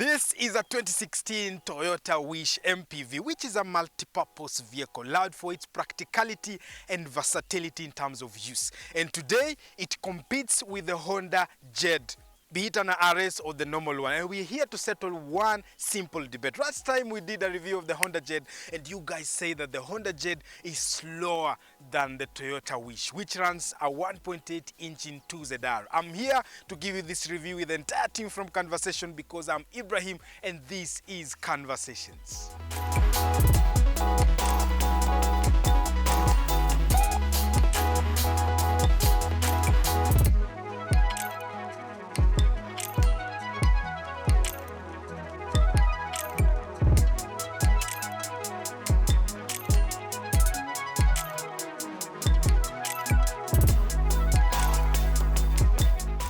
This is a 2016 Toyota Wish MPV, which is a multi-purpose vehicle, allowed for its practicality and versatility in terms of use. And today, it competes with the Honda Jade, be it an RS or the normal one. And we're here to settle one simple debate. Last time we did a review of the Honda Jade, and you guys say that the Honda Jade is slower than the Toyota Wish, which runs a 1.8 engine 2ZR. I'm here to give you this review with the entire team from Conversation because I'm Ibrahim and this is Conversations.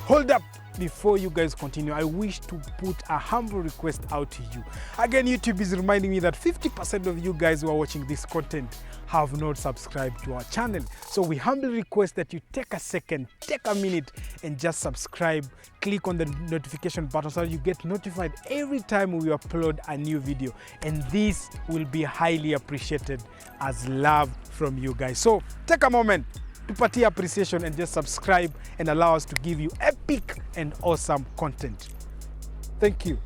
Hold up, before you guys continue, I wish to put a humble request out to you. Again, YouTube is reminding me that 50% of you guys who are watching this content have not subscribed to our channel. So we humbly request that you take a second, take a minute and just subscribe. Click on the notification button so that you get notified every time we upload a new video. And this will be highly appreciated as love from you guys. So take a moment to party appreciation and just subscribe and allow us to give you epic and awesome content. Thank you.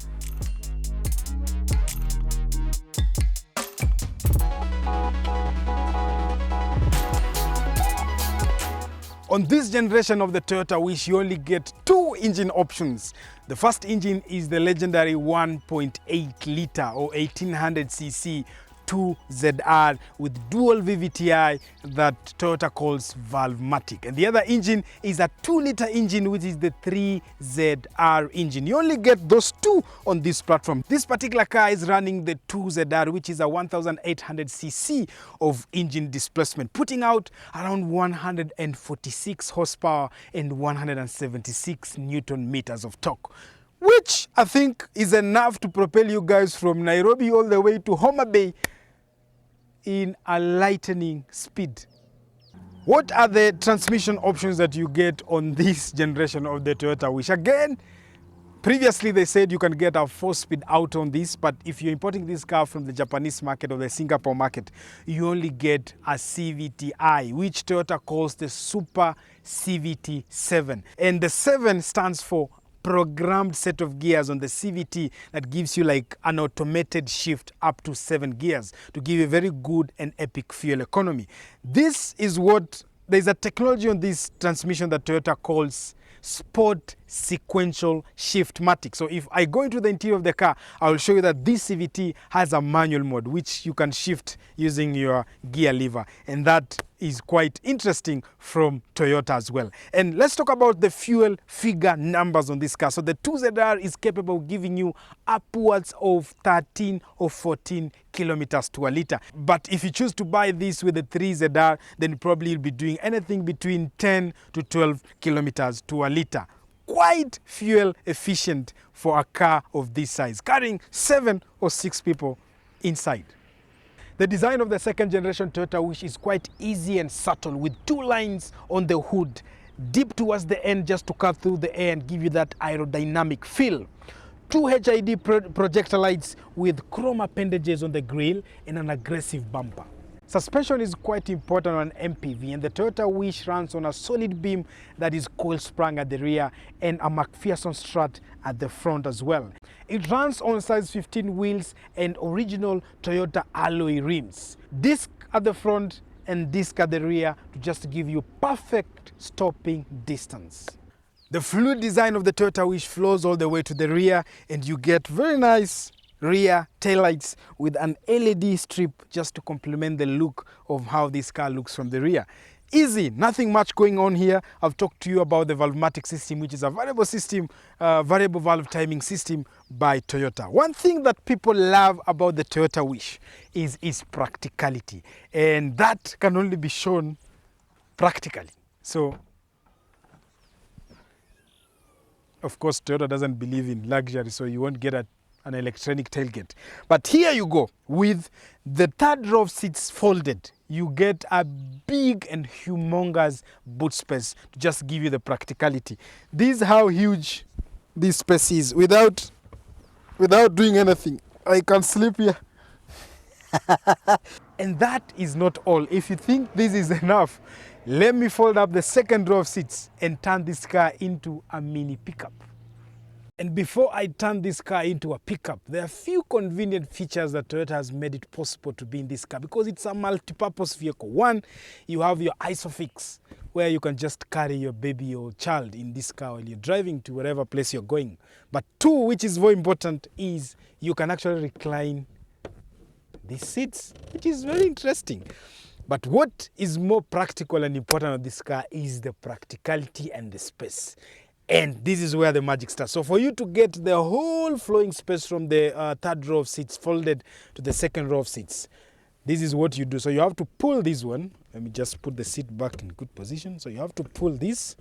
On this generation of the Toyota Wish, you only get two engine options. The first engine is the legendary 1.8 liter or 1800cc 2ZR with dual VVTi that Toyota calls Valvematic. And the other engine is a 2-liter engine, which is the 3ZR engine. You only get those two on this platform. This particular car is running the 2ZR, which is a 1800cc of engine displacement, putting out around 146 horsepower and 176 Newton meters of torque, which I think is enough to propel you guys from Nairobi all the way to Homa Bay in a lightning speed. What are the transmission options that you get on this generation of the Toyota Wish? Again, previously they said you can get a 4-speed auto on this, but if you're importing this car from the Japanese market or the Singapore market, you only get a CVTi, which Toyota calls the Super CVT 7. And the 7 stands for programmed set of gears on the CVT that gives you like an automated shift up to 7 gears to give you a very good and epic fuel economy. This is what, there's a technology on this transmission that Toyota calls Sport Sequential Shift-Matic. So if I go into the interior of the car, I will show you that this CVT has a manual mode which you can shift using your gear lever, and that is quite interesting from Toyota as well. And let's talk about the fuel figure numbers on this car. So the 2ZR is capable of giving you upwards of 13 or 14 kilometers to a liter. But if you choose to buy this with the 3ZR, then you probably will be doing anything between 10 to 12 kilometers to a liter. Quite fuel efficient for a car of this size, carrying 7 or 6 people inside. The design of the second generation Toyota Wish is quite easy and subtle, with 2 lines on the hood, deep towards the end just to cut through the air and give you that aerodynamic feel. 2 HID projector lights with chrome appendages on the grille and an aggressive bumper. Suspension is quite important on an MPV, and the Toyota Wish runs on a solid beam that is coil sprung at the rear and a McPherson strut at the front as well. It runs on size 15 wheels and original Toyota alloy rims. Disc at the front and disc at the rear to just give you perfect stopping distance. The fluid design of the Toyota Wish flows all the way to the rear, and you get very nice rear taillights with an LED strip just to complement the look of how this car looks from the rear. Easy, nothing much going on here. I've talked to you about the Valvematic system, which is a variable system, variable valve timing system by Toyota. One thing that people love about the Toyota Wish is its practicality, and that can only be shown practically. So, of course, Toyota doesn't believe in luxury, so you won't get an electronic tailgate. But here you go, with the third row of seats folded, you get a big and humongous boot space to just give you the practicality. This is how huge this space is without without doing anything. I can sleep here. And that is not all. If you think this is enough, let me fold up the second row of seats and turn this car into a mini pickup. And before I turn this car into a pickup, there are a few convenient features that Toyota has made it possible to be in this car because it's a multi-purpose vehicle. One, you have your ISOFIX, where you can just carry your baby or child in this car while you're driving to wherever place you're going. But two, which is very important, is you can actually recline these seats, which is very interesting. But what is more practical and important of this car is the practicality and the space. And this is where the magic starts. So for you to get the whole flowing space from the third row of seats folded to the second row of seats, this is what you do. So you have to pull this one. Let me just put the seat back in good position. So you have to pull this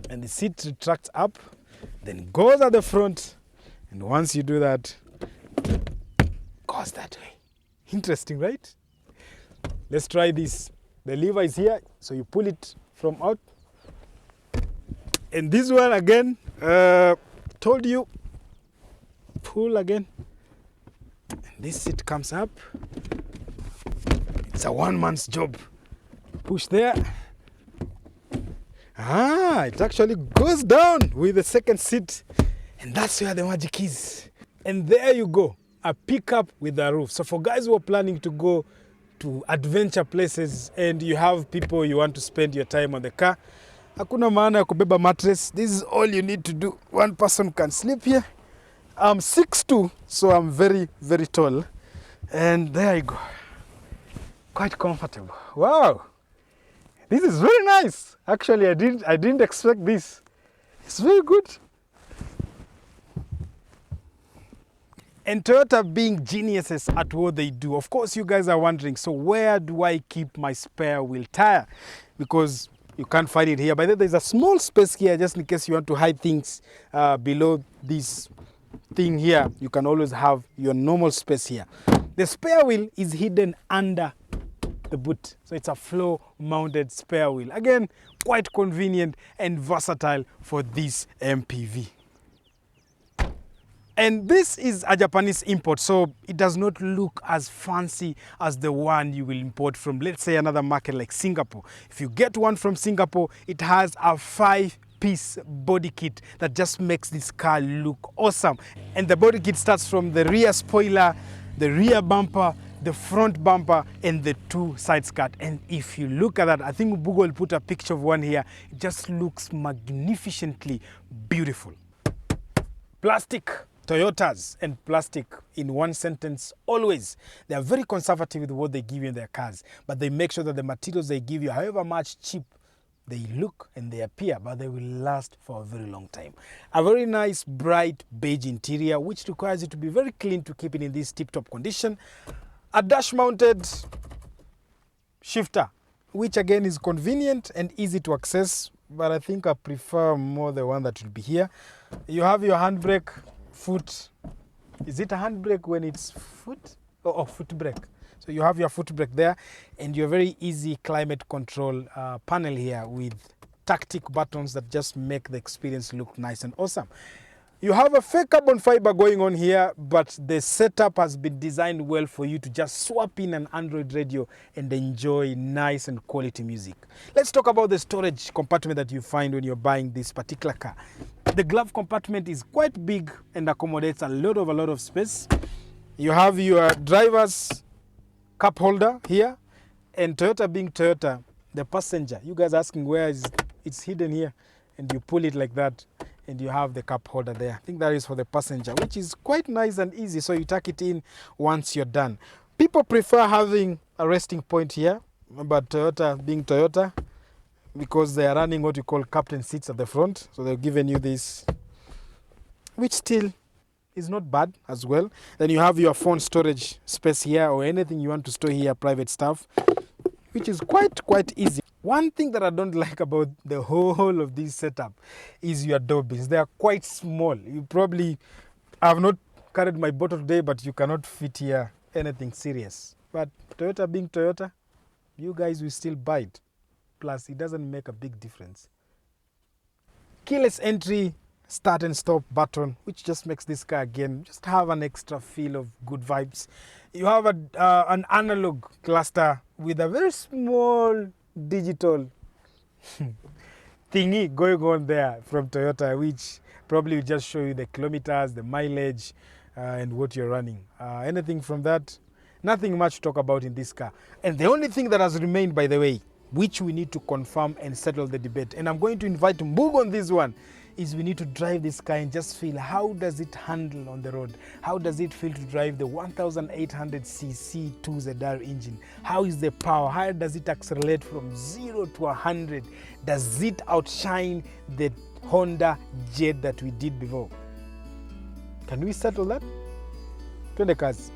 and the seat retracts up, then goes at the front. And once you do that, goes that way. Interesting, right? Let's try this. The lever is here, so you pull it from out. And this one again, told you, pull again. And this seat comes up. It's a one-man's job. Push there. It actually goes down with the second seat. And that's where the magic is. And there you go, a pickup with a roof. So for guys who are planning to go to adventure places and you have people you want to spend your time on the car, hakuna maana ya kubeba mattress. This is all you need to do. One person can sleep here. I'm 6'2", so I'm very, very tall. And there you go. Quite comfortable. Wow. This is very nice. Actually, I didn't expect this. It's very good. And Toyota being geniuses at what they do. Of course, you guys are wondering, so where do I keep my spare wheel tire? Because you can't find it here. But then there's a small space here just in case you want to hide things below this thing here. You can always have your normal space here. The spare wheel is hidden under the boot. So it's a floor-mounted spare wheel. Again, quite convenient and versatile for this MPV. And this is a Japanese import, so it does not look as fancy as the one you will import from, let's say, another market like Singapore. If you get one from Singapore, it has a 5-piece body kit that just makes this car look awesome. And the body kit starts from the rear spoiler, the rear bumper, the front bumper, and the two side skirt. And if you look at that, I think Google will put a picture of one here. It just looks magnificently beautiful. Plastic. Toyotas and plastic in one sentence, always. They are very conservative with what they give you in their cars, but they make sure that the materials they give you, however much cheap they look and they appear, but they will last for a very long time. A very nice bright beige interior, which requires it to be very clean to keep it in this tip-top condition. A dash-mounted shifter, which again is convenient and easy to access, but I think I prefer more the one that will be here. You have your handbrake, foot. Is it a handbrake when it's foot? Oh, foot brake. So you have your foot brake there and your very easy climate control panel here with tactic buttons that just make the experience look nice and awesome. You have a fake carbon fiber going on here, but the setup has been designed well for you to just swap in an Android radio and enjoy nice and quality music. Let's talk about the storage compartment that you find when you're buying this particular car. The glove compartment is quite big and accommodates a lot of space. You have your driver's cup holder here, and Toyota being Toyota, the passenger, you guys asking where is it's hidden here, and you pull it like that and you have the cup holder there. I think that is for the passenger, which is quite nice and easy, so you tuck it in once you're done. People prefer having a resting point here, but Toyota being Toyota, because they are running what you call captain seats at the front, so they've given you this, which still is not bad as well. Then you have your phone storage space here, or anything you want to store here, private stuff, which is quite easy. One thing that I don't like about the whole of this setup is your door bins. They are quite small. You probably have not carried my bottle today, but you cannot fit here anything serious. But Toyota being Toyota, you guys will still buy it. Plus, it doesn't make a big difference. Keyless entry start and stop button, which just makes this car again just have an extra feel of good vibes. You have an analog cluster with a very small digital thingy going on there from Toyota, which probably will just show you the kilometers, the mileage, and what you're running. Anything from that, nothing much to talk about in this car. And the only thing that has remained, by the way, which we need to confirm and settle the debate, and I'm going to invite Mbug on this one, is we need to drive this car and just feel how does it handle on the road? How does it feel to drive the 1800cc 2ZR engine? How is the power? How does it accelerate from 0 to 100? Does it outshine the Honda Jade that we did before? Can we settle that? Twende kazi.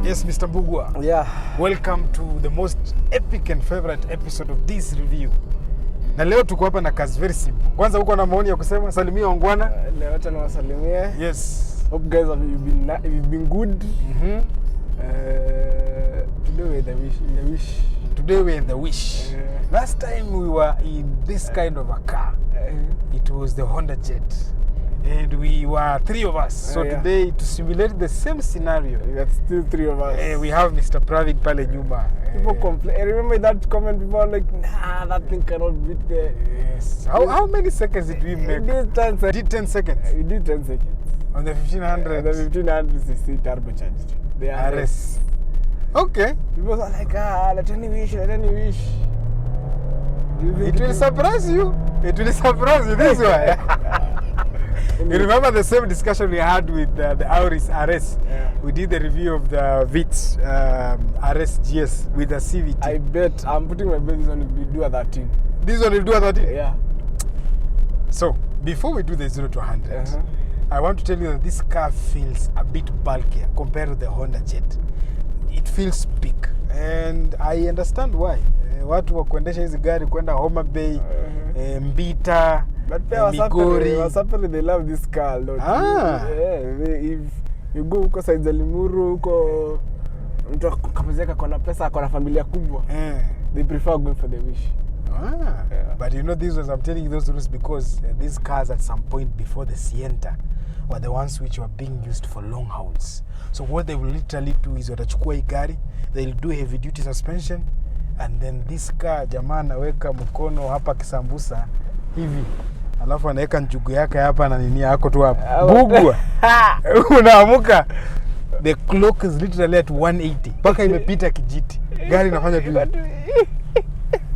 Yes, Mr. Mbugua. Yeah. Welcome to the most epic and favorite episode of this review. Na leo tuko hapa na kazi very simple. Kwanza uko na maoni ya kusema salimia ongwana? Leo acha niwasalimie. Yes. Hope guys you've been good. Today we're in the wish. Today we're in the wish. Last time we were in this kind of a car. It was the Honda Jade. And we were 3 of us. So today, to simulate the same scenario, we got still 3 of us. We have Mr. Pravin pale nyuma. People complain. I remember that comment before, like, nah, that thing cannot beat the... Yes. How many seconds did we make? We did 10 seconds. Did 10 seconds? We did 10 seconds. On the 1500? The 1500cc turbocharged. The RS. Okay. People are like, let any wish. It will surprise you. It will surprise you this way. You remember the same discussion we had with the Auris RS? Yeah. We did the review of the Vitz RS GS with the CVT. I bet, I'm putting my bet this one will do a 13. This one will do a 13? Yeah. So, before we do the 0 to 100, I want to tell you that this car feels a bit bulkier compared to the Honda Jade. It feels big, and I understand why. Watu wa kuendesha hizi gari kwenda Homa Bay, Mbita, but Migori. Wasapeli, they love this car a lot. If you go huko side za Limuru, huko mtu kapozeka kona pesa, kona familia kubwa, they prefer going for the wish. But you know these ones, I'm telling you those rules because these cars at some point before the Sienta were the ones which were being used for long hauls. So what they will literally do is watachukua hii gari, they'll do heavy duty suspension, and then this car jamaa anaweka mkono hapa kisambusa hivi, alafu anaweka njugu yake hapa na nini yako tu hapa Mbugua. Unaamuka, the clock is literally at 180 mpaka imepita kijiti, gari inafanya tu.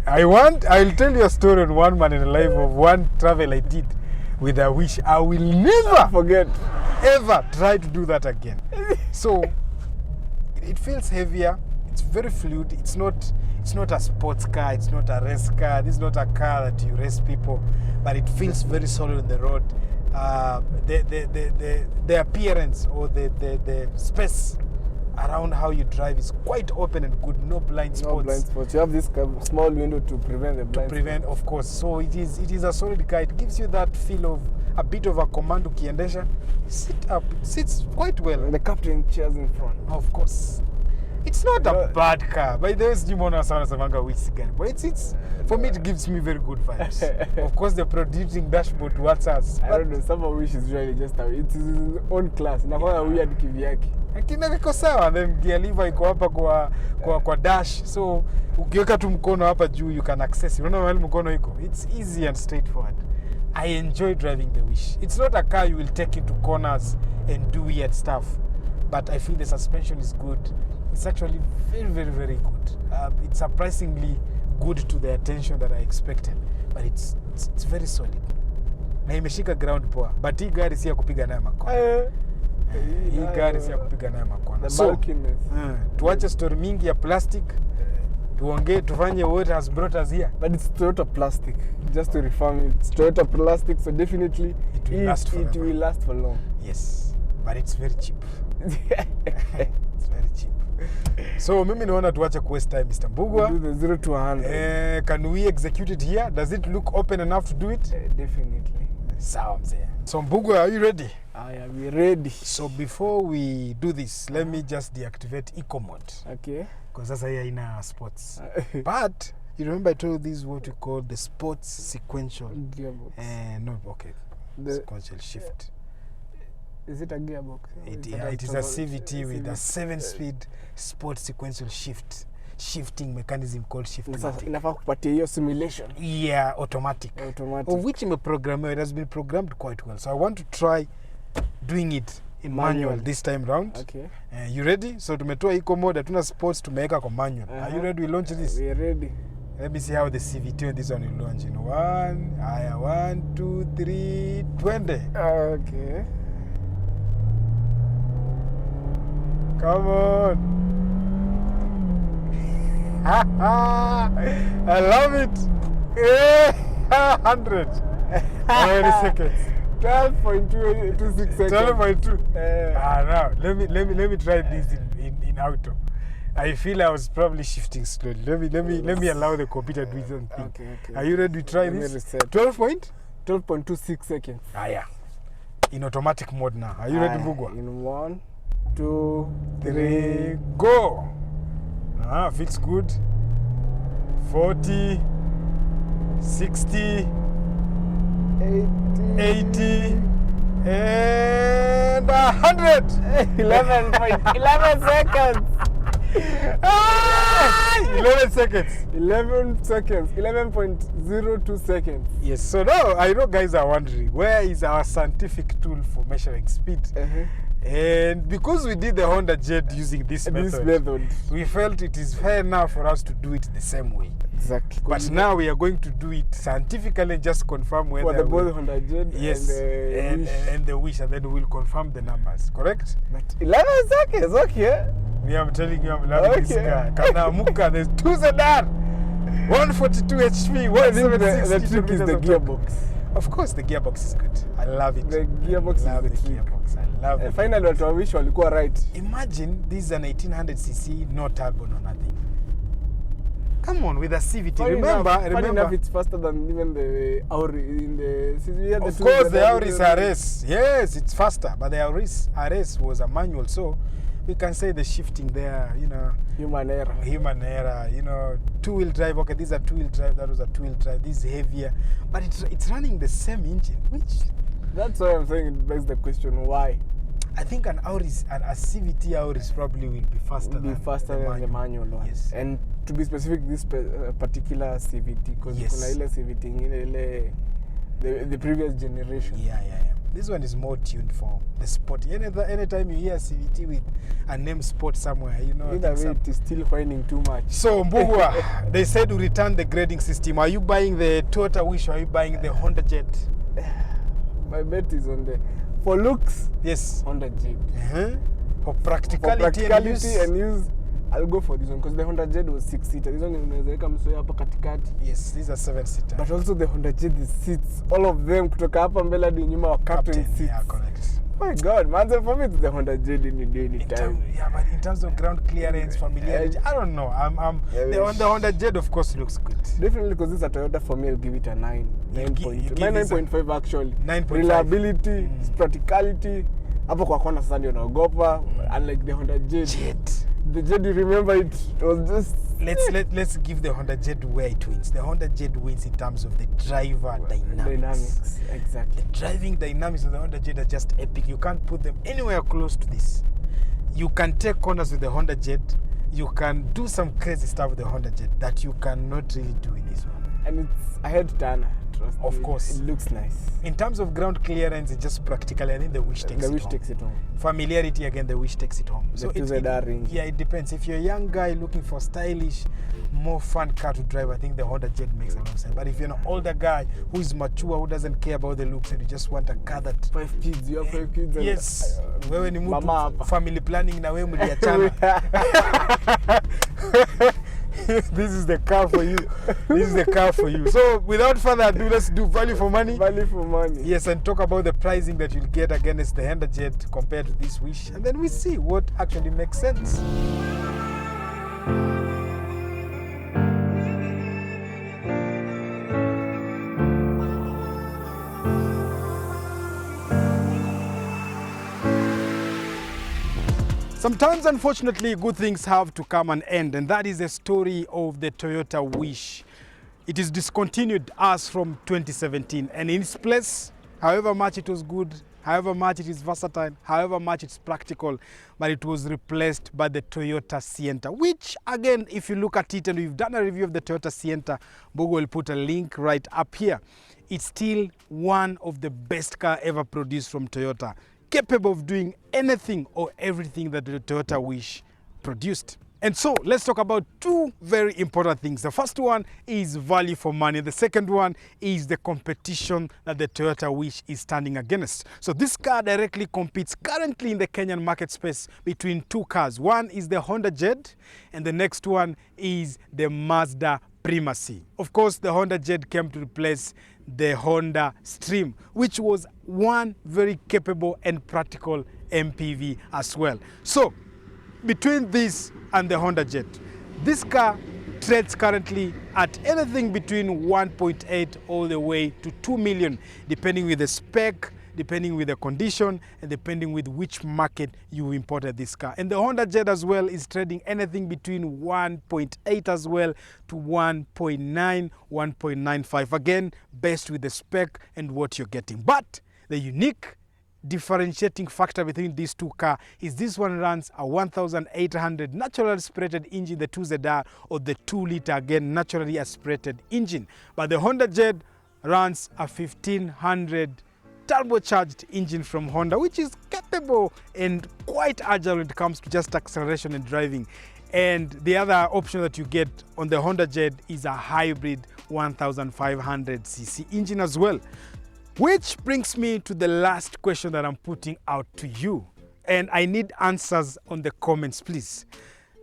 I'll tell you a story on one man in the life of one travel I did with a wish. I will never forget, ever try to do that again. So it feels heavier. It's very fluid. It's not a sports car. It's not a race car. This is not a car that you race people, but it feels very solid on the road. The appearance or the space around how you drive is quite open and good. No blind spots. No blind spots. You have this small window to prevent the blind spots. Of course. So it is a solid car. It gives you that feel of a bit of a command ukiendesha. Sit up. It sits quite well. And the captain chairs in front. Of course. It's not a bad car. By the way, Jimona Samanga wish gari. But it's for me, it gives me very good vibes. Of course, the producing dashboard towards us. I don't know. Some of wish is really just it is in own class. Na kwa weird kivyake. Lakini kiko sawa, then gear lever iko hapa kwa dash. So ukiweka tu mkono hapa juu you can access. Unaona mahali mkono iko. It's easy and straightforward. I enjoy driving the Wish. It's not a car you will take into corners and do weird stuff, but I feel the suspension is good. It's actually very, very, very good. It's surprisingly good to the attention that I expected, but it's very solid. Na imeshika ground poa, but hii gari si ya kupiga nayo makona. Hii gari si ya kupiga nayo makona. So, tuache story mingi ya plastic. Tufanye what has brought us here. But it's Toyota plastic. Just to reform it, it's Toyota plastic, so definitely it will last for long. Yes, but it's very cheap. It's very cheap. So mimi naona tuache waste time, Mr. Mbugua. We'll do the 0 to 100. Can we execute it here? Does it look open enough to do it? Definitely. Sawa mzee. So Mbugua, are you ready? I am ready. So before we do this, let me just deactivate eco mode. Okay. Because that's here in sports. But you remember I told you this is what we call the sports sequential gearbox. No, okay. Sequential shift. Is it a gearbox? It is a CVT with a 7-speed sports sequential shifting mechanism called shift-matic. Inafaa kupatia hiyo simulation. Yeah, automatic. Of which imeprogrammed, it has been programmed quite well. So I want to try doing it in manual this time round. Okay. You ready? So tumetoa eco mode, hatuna sports, tumeweka kwa manual. Are you ready? We launch this? We are ready. Let me see how the CVT on this one will launch. 1, 2, 3, 20. Okay. Come on. I love it. 100. How many seconds? 12.26 seconds. 12.2. Now let me try this in auto. I feel I was probably shifting slowly. Let me allow the computer to do something. Okay. Are you ready to try this? 12.26 seconds. Yeah. In automatic mode now. Are you ready, Bugwa? In 1, 2, 3, go. Feels good. 40, 60, 80, and 100. 11 seconds. 11 seconds. 11 seconds. 11.02 seconds. Yes. So now I know guys are wondering, where is our scientific tool for measuring speed? And because we did the Honda Jade using this method, we felt it is fair now for us to do it the same way. Exactly. But now we are going to do it scientifically, just confirm whether... For the both Honda Jade and the wish, and then we'll confirm the numbers, correct? But 11 seconds, okay. Me, I'm telling you, I'm loving this car. Kanamuka, there's 2 sedan, 142 HP, 176. The trick is the gearbox. Of course, the gearbox is good. I love it. The gearbox is the gearbox. I love it. Finally, what I wish walikuwa right. Imagine this is an 1800cc, no turbo, no nothing. Come on, with a CVT. Remember, enough, it's faster than even the Auri in the. Of course, the Auris RS. Yes, it's faster, but the Auris RS was a manual, so we can say the shifting there, human error, two-wheel drive. Okay, these are two-wheel drive, that was a two-wheel drive. This is heavier, but it's running the same engine, that's why I'm saying it begs the question, why? I think a CVT Auris probably will be faster than the manual one. Yes. And to be specific, this particular CVT, because kuna ile CVT ingine the previous generation. Yeah. This one is more tuned for the sport. Anytime you hear CVT with a name sport somewhere, Either way, it is still whining too much. So, Mbugwa, they said to return the grading system. Are you buying the Toyota Wish or are you buying the Honda Jade? My bet is on the... For looks, yes, Honda Jade. For practicality and use, I'll go for this one because the Honda Jade was 6-seater. This one unaweza msoya hapa katikati. Yes, these are 7-seater. But also the Honda Jade, the seats, all of them kutoka hapa mbele hadi nyuma wa captain seats. Yeah, correct. My God, man, for me it's the Honda Jade any day, any time. But in terms of ground clearance, familiarity, I don't know. The Honda Jade, of course, looks good. Definitely, because this is a Toyota, for me, I'll give it a 9.5 actually. 9.5. Reliability, practicality. Hapo kwa kona sasa ndio naogopa. Unlike the Honda Jade. The Jade, you remember it was just... Let's give the Honda Jade where it wins. The Honda Jade wins in terms of the driver dynamics. Exactly. The driving dynamics of the Honda Jade are just epic. You can't put them anywhere close to this. You can take corners with the Honda Jade. You can do some crazy stuff with the Honda Jade that you cannot really do in this one. And it's a head turner. Of course. It looks nice. In terms of ground clearance, it's just practically, I think the Wish takes it home. Familiarity, again, the Wish takes it home. So it depends. If you're a young guy looking for stylish, more fun car to drive, I think the Honda Jade makes a lot of sense. But if you're an older guy who is mature, who doesn't care about the looks, and you just want a car that... 5 kids, you have 5 kids. Yes. Wewe ni mtu family planning na wewe mliachana. This is the car for you. This is the car for you. So without further ado, let's do value for money. Value for money. Yes, and talk about the pricing that you'll get against the Honda Jade compared to this Wish. And then we see what actually makes sense. Sometimes, unfortunately, good things have to come and end, and that is the story of the Toyota Wish. It is discontinued as from 2017, and in its place, however much it was good, however much it is versatile, however much it's practical, but it was replaced by the Toyota Sienta, which again, if you look at it, and we've done a review of the Toyota Sienta, Bogo will put a link right up here. It's still one of the best car ever produced from Toyota, capable of doing anything or everything that the Toyota Wish produced. And so let's talk about two very important things. The first one is value for money. The second one is the competition that the Toyota Wish is standing against. So this car directly competes currently in the Kenyan market space between two cars. One is the Honda Jade, and the next one is the Mazda Primacy. Of course, the Honda Jade came to replace the Honda Stream, which was one very capable and practical MPV as well. So between this and the Honda Jade, this car trades currently at anything between 1.8 all the way to 2 million, depending with the spec, depending with the condition, and depending with which market you imported this car. And the Honda Jade as well is trading anything between 1.8 as well to 1.9, 1.95. Again, based with the spec and what you're getting. But the unique differentiating factor between these two cars is this one runs a 1,800 naturally aspirated engine, the 2ZR, or the 2-liter, again, naturally aspirated engine. But the Honda Jade runs a 1,500 turbocharged engine from Honda, which is capable and quite agile when it comes to just acceleration and driving. And the other option that you get on the Honda Jade is a hybrid 1,500cc engine as well. Which brings me to the last question that I'm putting out to you. And I need answers on the comments, please.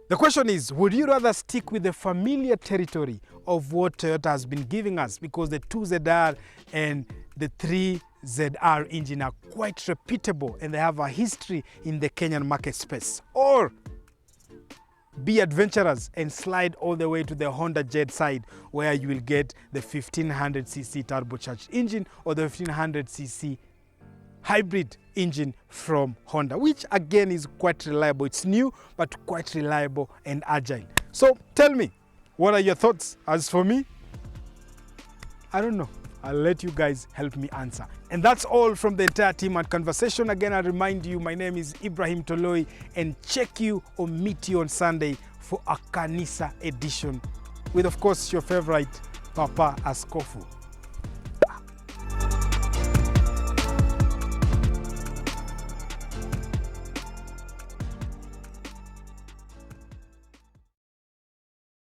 The question is, would you rather stick with the familiar territory of what Toyota has been giving us? Because the 2ZR and the 3ZR engine are quite reputable and they have a history in the Kenyan market space. Or be adventurous and slide all the way to the Honda Jade side, where you will get the 1,500cc turbocharged engine or the 1,500cc hybrid engine from Honda, which again is quite reliable. It's new, but quite reliable and agile. So tell me, what are your thoughts? As for me, I don't know. I'll let you guys help me answer. And that's all from the entire team at Conversation. Again, I remind you, my name is Ibrahim Toloi, and check you or meet you on Sunday for a Kanisa edition with, of course, your favorite Papa Askofu.